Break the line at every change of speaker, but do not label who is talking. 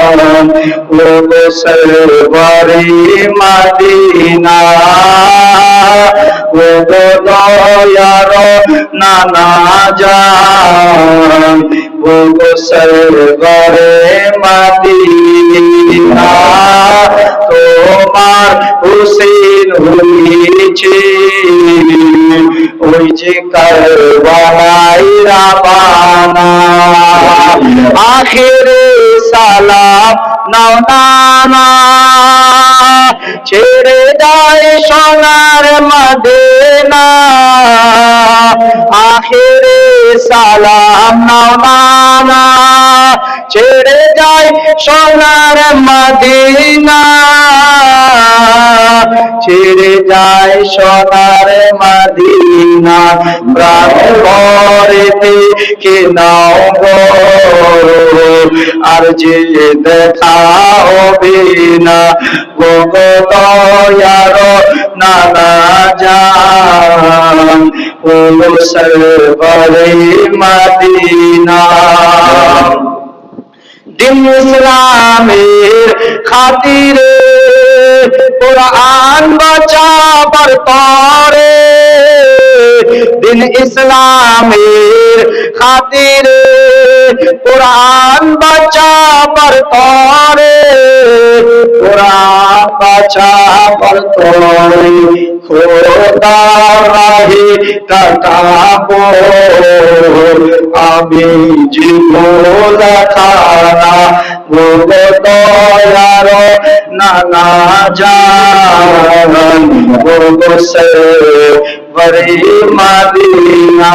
ওগো সরওয়ারে মদিনা ওগো দয়ার নানা জান ওগো সরওয়ারে মদিনা তোমার হুসেন হয়েছে ওই যে কারবালায় রাবানা আখিরে সালাম নাও নানা ছেড়ে যায় সোনার মদিনা আখিরে সালাম নাও নানা ছেড়ে যায় সোনার মদিনা ছেড়ে যায় সোনার মদিনা প্রাণ ভরেতে কে নাও গো আর যে দেখা হবে না গো দয়ার নানা জান ও সরওয়ারে মদিনা দিন ইসলামের খাতিরে কুরআন বাঁচাবার তরে দিন ইসলামের খাতিরে কুরআন বাঁচাবার তরে কুরআন বাঁচাবার তরে খোদার রাহে কাটাবো আমি জীবন খানা ওগো দয়ার নানা জান ওগো সরওয়ারে মদিনা।